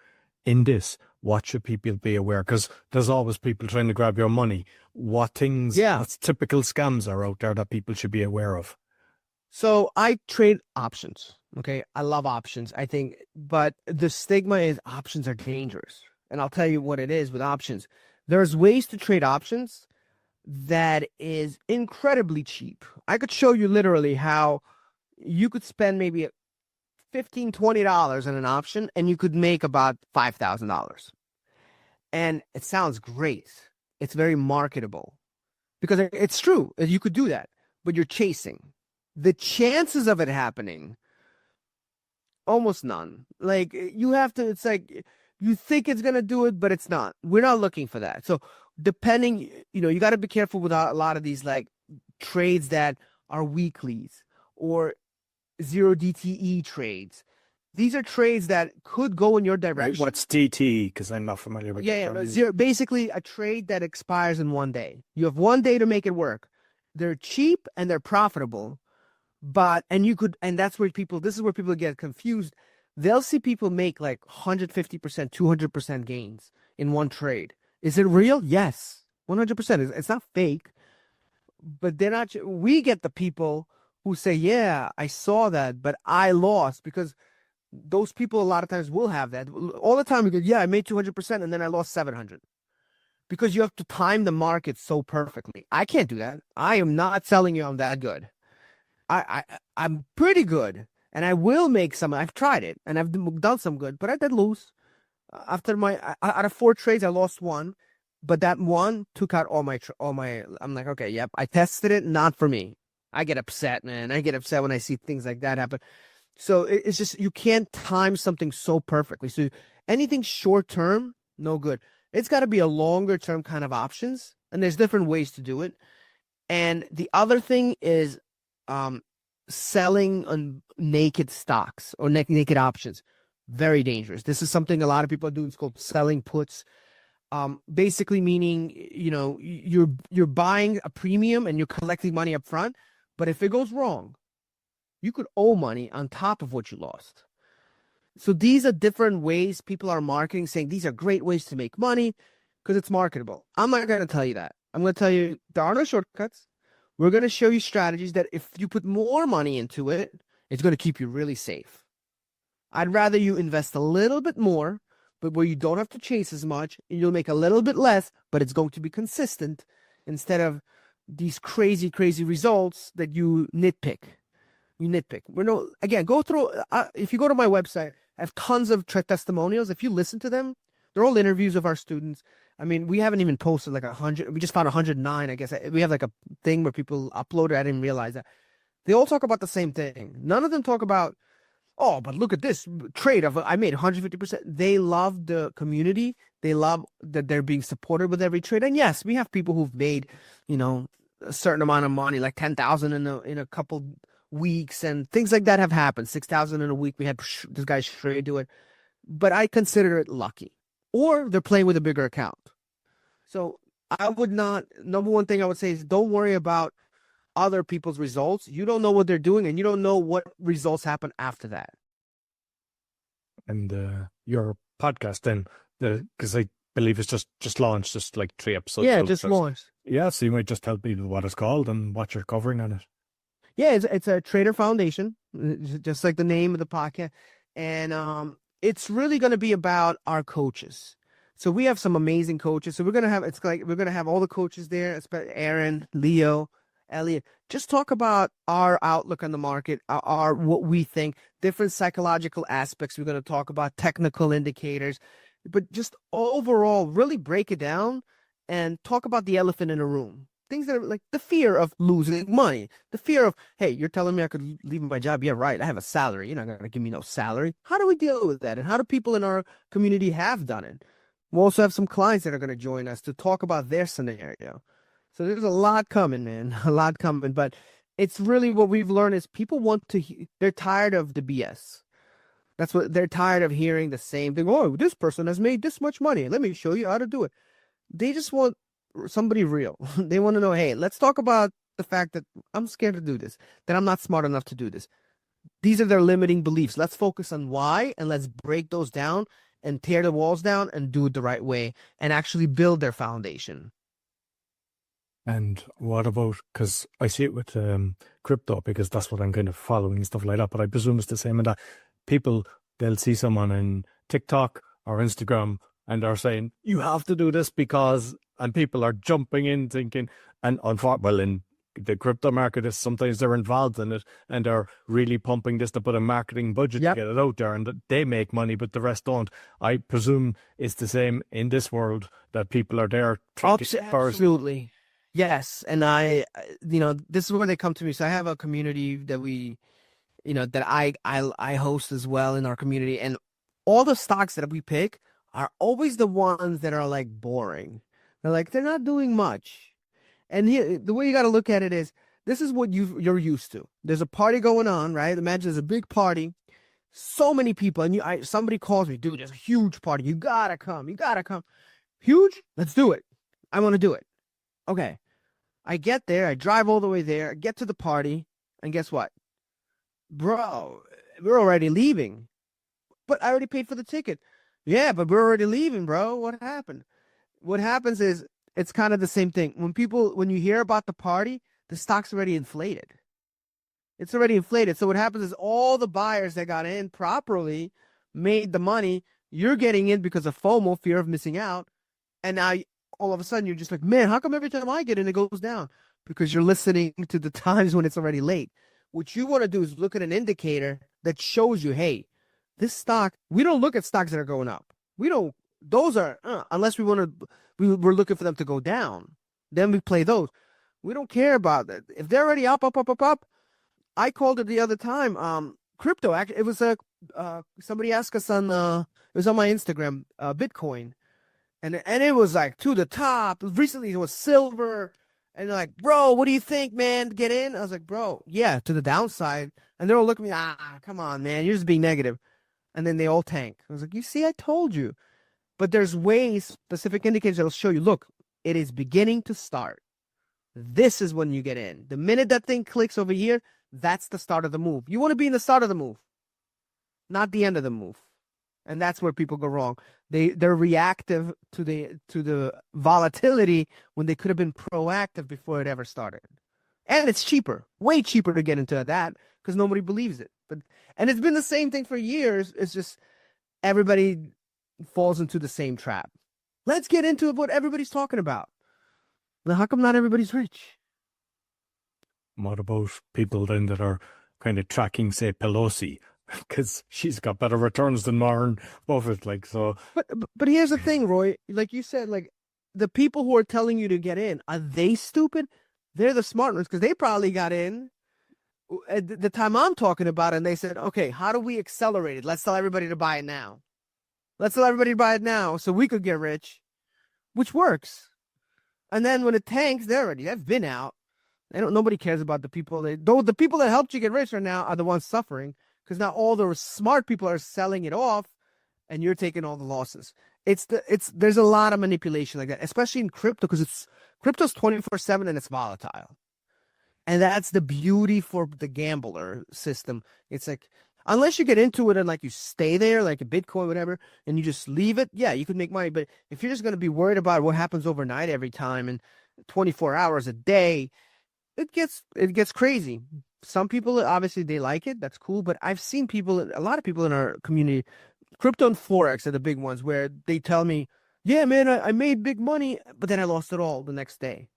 In this, what should people be aware? Because there's always people trying to grab your money. What typical scams are out there that people should be aware of? So I trade options. Okay. I love options, I think, but the stigma is options are dangerous. And I'll tell you what it is with options. There's ways to trade options that is incredibly cheap. I could show you literally how you could spend maybe $15, $20 on an option and you could make about $5,000. And it sounds great. It's very marketable because it's true. You could do that, but you're chasing. The chances of it happening, almost none. Like you have to, it's like you think it's going to do it, but it's not. We're not looking for that. So depending, you got to be careful with a lot of these like trades that are weeklies or zero DTE trades. These are trades that could go in your direction. What's DTE? Because I'm not familiar with zero. Basically, a trade that expires in one day. You have one day to make it work. They're cheap and they're profitable, and that's where this is where people get confused. They'll see people make like 150%, 200% gains in one trade. Is it real? Yes, 100%. It's not fake, but they're not. We get the people who say, "Yeah, I saw that, but I lost," because those people a lot of times will have that all the time. We go, "Yeah, I made 200%, and then I lost 700," because you have to time the market so perfectly. I can't do that. I am not telling you I'm that good. I'm pretty good, and I will make some. I've tried it, and I've done some good, but I did lose. After out of 4 trades, I lost 1, but that one took out all my. I'm like, okay, yep, I tested it, not for me. I get upset, man. I get upset when I see things like that happen. So it's just you can't time something so perfectly. So anything short term, no good. It's got to be a longer term kind of options, and there's different ways to do it. And the other thing is selling on naked stocks or naked options. Very dangerous. This is something a lot of people are doing. It's called selling puts. Basically meaning, you're buying a premium and you're collecting money up front. But if it goes wrong, you could owe money on top of what you lost. So these are different ways people are marketing, saying these are great ways to make money because it's marketable. I'm not going to tell you that. I'm going to tell you there are no shortcuts. We're going to show you strategies that if you put more money into it, it's going to keep you really safe. I'd rather you invest a little bit more, but where you don't have to chase as much, and you'll make a little bit less, but it's going to be consistent instead of these crazy, crazy results that you nitpick. Go through, if you go to my website, I have tons of testimonials. If you listen to them, they're all interviews of our students. I mean, we haven't even posted like 100. We just found 109, I guess. We have like a thing where people upload it. I didn't realize that. They all talk about the same thing. None of them talk about, oh, but look at this trade I made 150%. They love the community. They love that they're being supported with every trade. And yes, we have people who've made, a certain amount of money, like 10,000 in a couple weeks, and things like that have happened. 6,000 in a week. We had this guy Shrey do it, but I consider it lucky. Or they're playing with a bigger account. So I would not. Number one thing I would say is don't worry about other people's results. You don't know what they're doing, and you don't know what results happen after that. And your podcast then, because I believe it's just launched, just like 3 episodes. Yeah, just launched. Yeah, so you might just tell people what it's called and what you're covering on it. Yeah, it's a Trader Foundation, just like the name of the podcast, and it's really going to be about our coaches. So we have some amazing coaches. So we're gonna have all the coaches there, Aaron, Leo, Elliot. Just talk about our outlook on the market, our what we think, different psychological aspects. We're going to talk about technical indicators, but just overall, really break it down and talk about the elephant in the room. Things that are like the fear of losing money, the fear of, hey, you're telling me I could leave my job. Yeah, right. I have a salary. You're not going to give me no salary. How do we deal with that? And how do people in our community have done it? We'll also have some clients that are going to join us to talk about their scenario. So there's a lot coming, man, a lot coming. But it's really what we've learned is people they're tired of the BS. They're tired of hearing the same thing. Oh, this person has made this much money. Let me show you how to do it. They just want somebody real. They want to know, hey, let's talk about the fact that I'm scared to do this, that I'm not smart enough to do this. These are their limiting beliefs. Let's focus on why and let's break those down and tear the walls down and do it the right way and actually build their foundation. And what about, because I see it with crypto, because that's what I'm kind of following and stuff like that, but I presume it's the same in that people, they'll see someone in TikTok or Instagram and they're saying, you have to do this because, and people are jumping in thinking, and well, in the crypto market is sometimes they're involved in it and they're really pumping this to put a marketing budget to get it out there, and they make money, but the rest don't. I presume it's the same in this world, that people are there. Absolutely. Yes. And this is where they come to me. So I have a community that that I host as well in our community. And all the stocks that we pick are always the ones that are like boring. They're not doing much. And the way you got to look at it is, this is what you're used to. There's a party going on, right? Imagine there's a big party, so many people, and somebody calls me, dude, there's a huge party. You gotta come. Huge? Let's do it. I want to do it. Okay. I get there. I drive all the way there. I get to the party. And guess what? Bro, we're already leaving. But I already paid for the ticket. Yeah, but we're already leaving, bro. What happened? What happens is, it's kind of the same thing. When you hear about the party, the stock's already inflated. It's already inflated. So what happens is, all the buyers that got in properly made the money. You're getting in because of FOMO, fear of missing out. And now all of a sudden you're just like, man, how come every time I get in, it goes down? Because you're listening to the times when it's already late. What you want to do is look at an indicator that shows you, hey, this stock, we don't look at stocks that are going up. We don't, those are, unless we're looking for them to go down. Then we play those. We don't care about that. If they're already up. I called it the other time, crypto. It was somebody asked us it was on my Instagram, Bitcoin. And it was like to the top. Recently, it was silver. And they're like, bro, what do you think, man? Get in? I was like, bro, yeah, to the downside. And they're all looking at me, come on, man. You're just being negative. And then they all tank. I was like, you see, I told you. But there's ways, specific indicators that'll show you, look, it is beginning to start. This is when you get in. The minute that thing clicks over here, that's the start of the move. You want to be in the start of the move, not the end of the move. And that's where people go wrong. They're reactive to the volatility when they could have been proactive before it ever started. And it's cheaper, way cheaper to get into that because nobody believes it. And it's been the same thing for years. It's just everybody falls into the same trap. Let's get into what everybody's talking about. Now, how come not everybody's rich? What about people then that are kind of tracking, say, Pelosi? Because she's got better returns than Warren Buffett, like, so. But here's the thing, Roy. Like you said, like, the people who are telling you to get in, are they stupid? They're the smart ones, because they probably got in at the time I'm talking about, and they said, okay, how do we accelerate it? Let's tell everybody to buy it now. Let's tell everybody to buy it now so we could get rich, which works. And then when it tanks, they've been out. Nobody cares about the people. The people that helped you get rich right now are the ones suffering. Because now all the smart people are selling it off, and you're taking all the losses. There's a lot of manipulation like that, especially in crypto, because crypto's 24/7 and it's volatile, and that's the beauty for the gambler system. It's like, unless you get into it and like you stay there, like a Bitcoin, whatever, and you just leave it, yeah, you could make money. But if you're just going to be worried about what happens overnight every time and 24 hours a day, it gets crazy. Some people, obviously, they like it. That's cool. But I've seen a lot of people in our community, crypto and Forex are the big ones, where they tell me, yeah, man, I made big money, but then I lost it all the next day.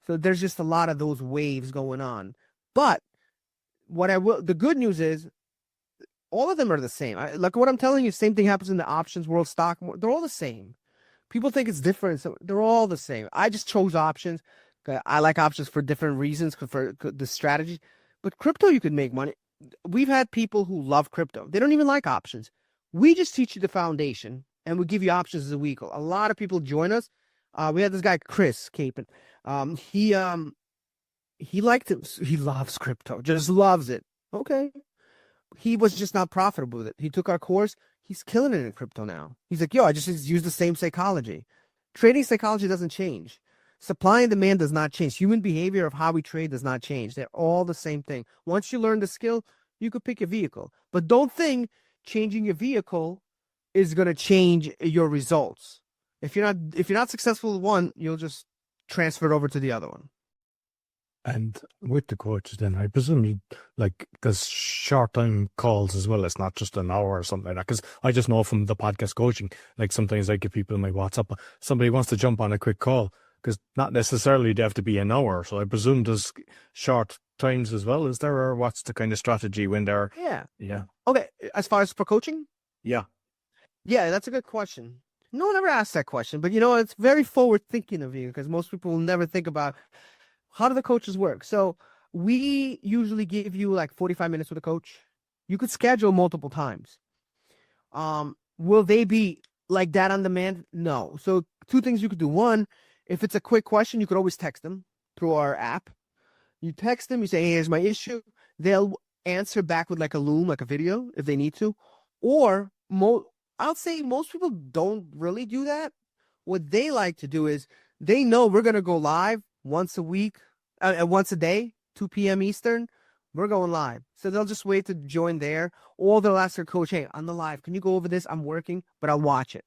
So there's just a lot of those waves going on. But the good news is, all of them are the same. Like what I'm telling you, same thing happens in the options world, stock. They're all the same. People think it's different. So they're all the same. I just chose options. I like options for different reasons, for the strategy. But crypto, you could make money. We've had people who love crypto. They don't even like options. We just teach you the foundation, and we give you options as a week. A lot of people join us. We had this guy, Chris Capen. He liked it. He loves crypto, just loves it. Okay. He was just not profitable with it. He took our course. He's killing it in crypto now. He's like, yo, I just use the same psychology. Trading psychology doesn't change. Supply and demand does not change. Human behavior of how we trade does not change. They're all the same thing. Once you learn the skill, you could pick a vehicle. But don't think changing your vehicle is going to change your results. If you're not successful with one, you'll just transfer it over to the other one. And with the coaches, then I presume you like there's short time calls as well. It's not just an hour or something like that. Because I just know from the podcast coaching, like sometimes I give people in my WhatsApp, somebody wants to jump on a quick call because not necessarily they have to be an hour. So I presume there's short times as well. Is there, or what's the kind of strategy when they're? Yeah. Yeah. Okay. As far as for coaching, Yeah. yeah, that's a good question. No one ever asked that question, but it's very forward thinking of you because most people will never think about how do the coaches work. So we usually give you like 45 minutes with a coach. You could schedule multiple times. Will they be like that on demand? No. So two things you could do. One, if it's a quick question, you could always text them through our app. You text them, you say, hey, here's my issue. They'll answer back with like a Loom, like a video if they need to. Or I'll say most people don't really do that. What they like to do is they know we're going to go live once a week, once a day, 2 p.m. Eastern. We're going live. So they'll just wait to join there. Or they'll ask their coach, hey, on the live, can you go over this? I'm working, but I'll watch it.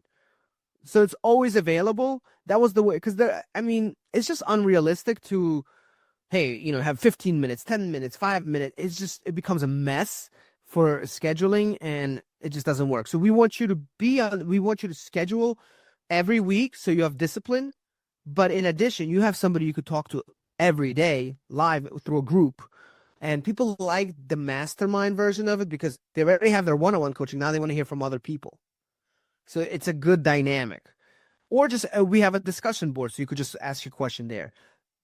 So it's always available. That was the way, because it's just unrealistic to, hey, have 15 minutes, 10 minutes, 5 minutes. It becomes a mess for scheduling and it just doesn't work. So we want you to schedule every week so you have discipline. But in addition, you have somebody you could talk to every day live through a group. And people like the mastermind version of it because they already have their one-on-one coaching. Now they want to hear from other people. So it's a good dynamic. Or just we have a discussion board so you could just ask your question there.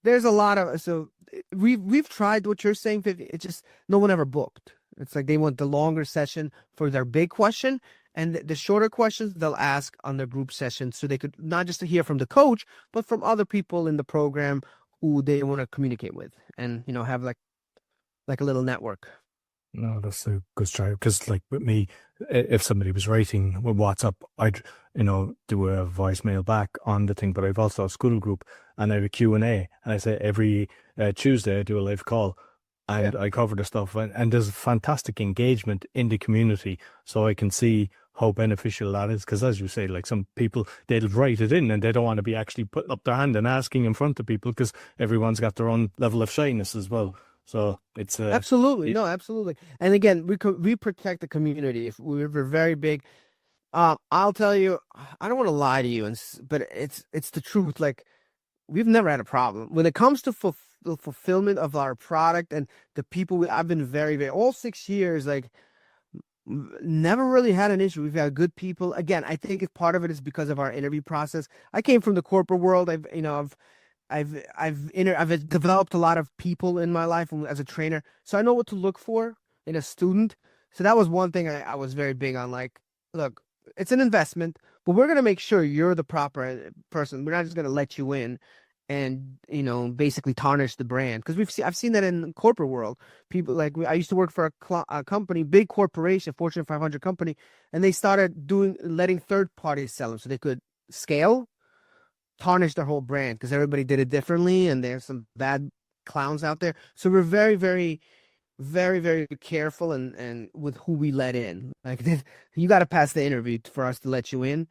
There's a lot of, so we've tried what you're saying, Vivi. It's just no one ever booked. It's like they want the longer session for their big question, and the shorter questions they'll ask on their group session, so they could not just hear from the coach, but from other people in the program who they want to communicate with, and have like a little network. No, that's a good strategy. Because, like with me, if somebody was writing with WhatsApp, I'd do a voicemail back on the thing. But I've also a school group, and I have a Q&A, and I say every Tuesday I do a live call, and I cover the stuff, and there's fantastic engagement in the community, so I can see how beneficial that is. Because as you say, like some people, they'll write it in, and they don't want to be actually putting up their hand and asking in front of people because everyone's got their own level of shyness as well. So it's absolutely. No, absolutely. And again, we protect the community. If we're very big, I'll tell you, I don't want to lie to you, but it's the truth. Like we've never had a problem when it comes to the fulfillment of our product and the people. I've been very, very all 6 years, like never really had an issue. We've had good people. Again, I think if part of it is because of our interview process. I came from the corporate world. I've developed a lot of people in my life as a trainer, so I know what to look for in a student. So that was one thing I was very big on. Like, look, it's an investment, but we're gonna make sure you're the proper person. We're not just gonna let you in and basically tarnish the brand, because I've seen that in the corporate world. People like I used to work for a company, big corporation, Fortune 500 company, and they started letting third parties sell them so they could scale. Tarnish their whole brand because everybody did it differently, and there's some bad clowns out there. So we're very, very, very, very careful and with who we let in. Like you got to pass the interview for us to let you in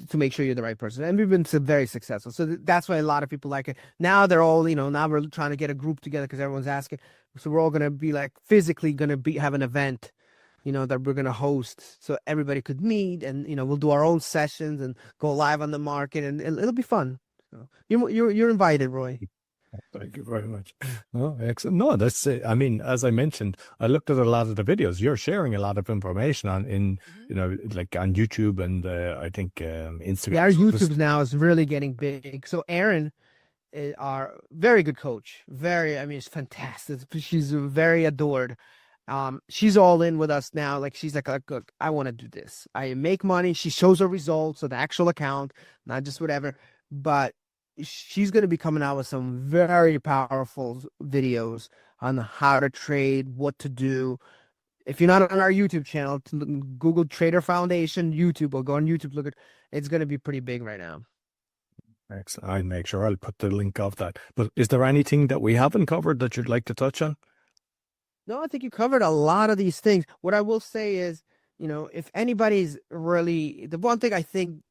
to make sure you're the right person. And we've been very successful. So that's why a lot of people like it. Now they're all, now we're trying to get a group together because everyone's asking. So we're all going to be like physically going to have an event that we're going to host so everybody could meet, and, we'll do our own sessions and go live on the market, and it'll be fun. So you're invited, Roy. Thank you very much. Oh, excellent. No, that's it. I mean, as I mentioned, I looked at a lot of the videos. You're sharing a lot of information like on YouTube and I think Instagram. Yeah, our YouTube now is really getting big. So Erin, our very good coach, it's fantastic. She's very adored. She's all in with us now. Like she's like, look, I want to do this. I make money. She shows her results of the actual account, not just whatever. But she's going to be coming out with some very powerful videos on how to trade, what to do. If you're not on our YouTube channel, Google Trader Foundation YouTube, or go on YouTube. Look at it's going to be pretty big right now. Excellent. I'll make sure I'll put the link of that. But is there anything that we haven't covered that you'd like to touch on? No, I think you covered a lot of these things. What I will say is, if anybody's really, the one thing I think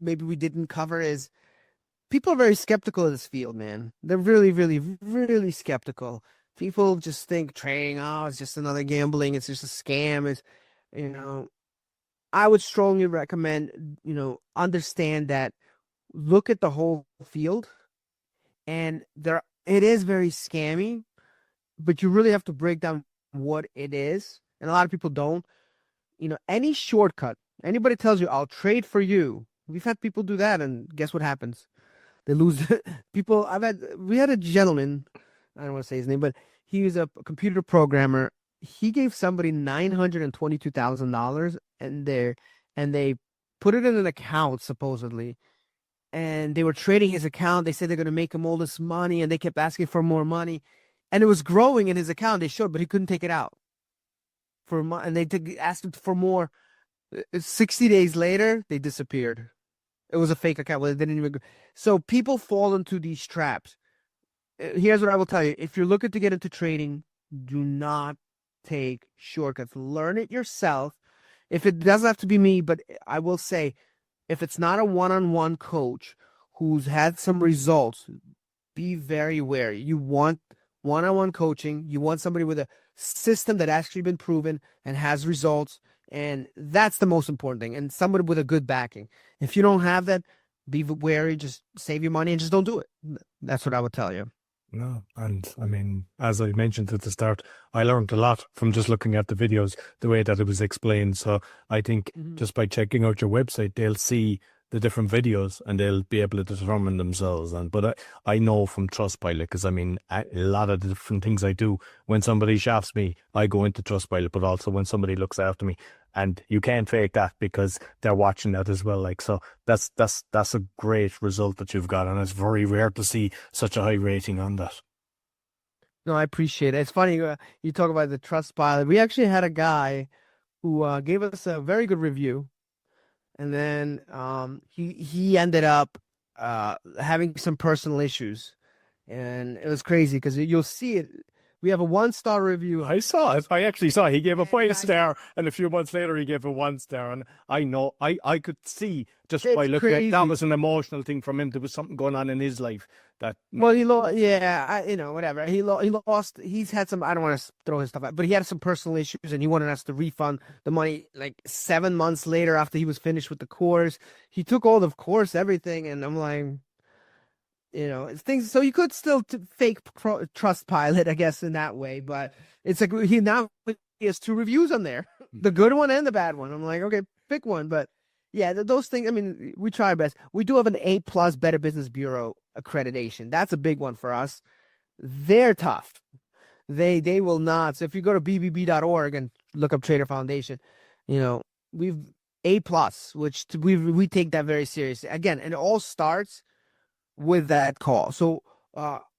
maybe we didn't cover is people are very skeptical of this field, man. They're really, really, really skeptical. People just think trading, oh, it's just another gambling. It's just a scam. You know, I would strongly recommend, understand that, look at the whole field, and it is very scammy, but you really have to break down what it is. And a lot of people don't. Any shortcut, anybody tells you, I'll trade for you. We've had people do that, and guess what happens? They lose. People, we had a gentleman, I don't want to say his name, but he was a computer programmer. He gave somebody $922,000, and they put it in an account, supposedly, and they were trading his account. They said they're going to make him all this money, and they kept asking for more money, and it was growing in his account. They showed, but he couldn't take it out and they asked him for more. 60 days later, they disappeared. It was a fake account. Well, they didn't even. So people fall into these traps. Here's what I will tell you: if you're looking to get into trading, do not take shortcuts. Learn it yourself. If it doesn't have to be me, but I will say, if it's not a one-on-one coach who's had some results, be very wary. You want one-on-one coaching. You want somebody with a system that actually been proven and has results. And that's the most important thing. And somebody with a good backing. If you don't have that, be wary, just save your money and just don't do it. That's what I would tell you. No, and I mean, as I mentioned at the start, I learned a lot from just looking at the videos, the way that it was explained. So I think just by checking out your website, they'll see the different videos and they'll be able to determine themselves. But I know from Trustpilot, because I mean, a lot of the different things I do, when somebody shafts me, I go into Trustpilot, but also when somebody looks after me. And you can't fake that because they're watching that as well. Like, so that's a great result that you've got. And it's very rare to see such a high rating on that. No, I appreciate it. It's funny, you talk about the Trustpilot. We actually had a guy who gave us a very good review. And then he ended up having some personal issues. And it was crazy because you'll see it. We have a 1-star review. I saw it. I actually saw it. He gave a 5-star, and a few months later he gave a 1-star. And I know, I could see just by looking at that was an emotional thing from him. There was something going on in his life that. Well, he lost. Yeah, whatever. He lost. He's had some. I don't want to throw his stuff out, but he had some personal issues, and he wanted us to refund the money like 7 months later after he was finished with the course. He took all the course, everything, and I'm like. It's things. So you could still fake Trustpilot, I guess, in that way. But it's like he has 2 reviews on there, the good one and the bad one. I'm like, okay, pick one. But yeah, those things. I mean, we try our best. We do have an A+ Better Business Bureau accreditation. That's a big one for us. They're tough. They will not. So if you go to bbb.org and look up Trader Foundation, we've A+, which we take that very seriously. Again, and it all starts with that call. So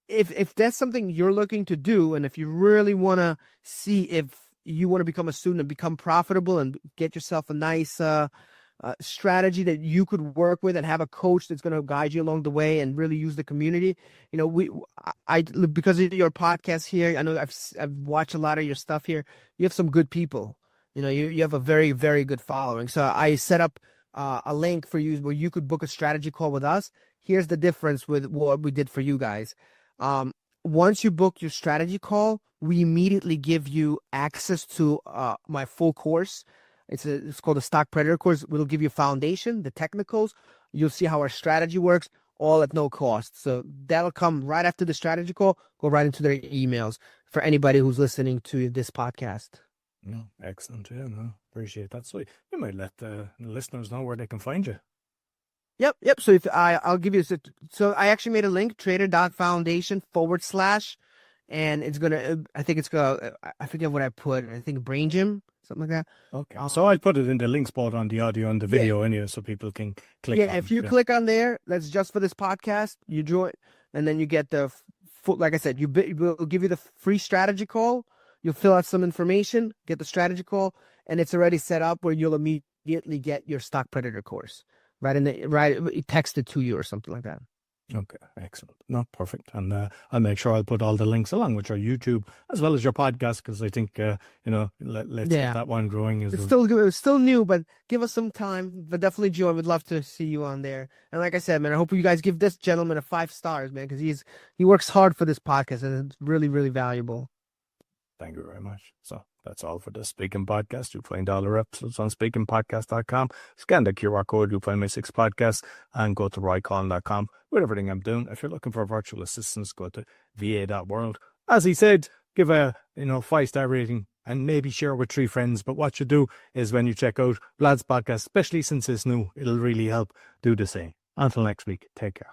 if that's something you're looking to do, and if you really want to see if you want to become a student and become profitable and get yourself a nice strategy that you could work with and have a coach that's going to guide you along the way and really use the community, I because of your podcast here, I know I've watched a lot of your stuff here. You have some good people. You have a very, very good following. So I set up a link for you where you could book a strategy call with us. Here's the difference with what we did for you guys. Once you book your strategy call, we immediately give you access to my full course. It's called the Stock Predator course. We'll give you foundation, the technicals. You'll see how our strategy works, all at no cost. So that'll come right after the strategy call, go right into their emails for anybody who's listening to this podcast. No, excellent. Yeah, no, appreciate that. So you might let the listeners know where they can find you. Yep. So if I'll give you, so I actually made a link, trader.foundation/ and it's gonna, I think it's gonna, I forget what I put. I think Brain Gym, something like that. Okay. So I'll put it in the links both on the audio and the video anyway, so people can click. Yeah, if you click on there, that's just for this podcast. You join, and then you get the full. Like I said, we'll give you the free strategy call. You'll fill out some information, get the strategy call, and it's already set up where you'll immediately get your Stock Predator course. Right, texted to you or something like that. Okay, excellent. No, perfect. And I'll make sure I'll put all the links along with your YouTube as well as your podcast, because I think, let's get Yeah. that one growing. It's still good. It's still new, but give us some time. But definitely, Joe, I would love to see you on there. And like I said, man, I hope you guys give this gentleman a 5 stars, man, because he works hard for this podcast and it's really, really valuable. Thank you very much. So that's all for the Speaking Podcast. You'll find all our episodes on speakingpodcast.com. Scan the QR code, you'll find my 6 podcasts, and go to roycollin.com with everything I'm doing. If you're looking for virtual assistants, go to va.world. As he said, give a 5-star rating and maybe share with 3 friends. But what you do is when you check out Vlad's podcast, especially since it's new, it'll really help, do the same. Until next week, take care.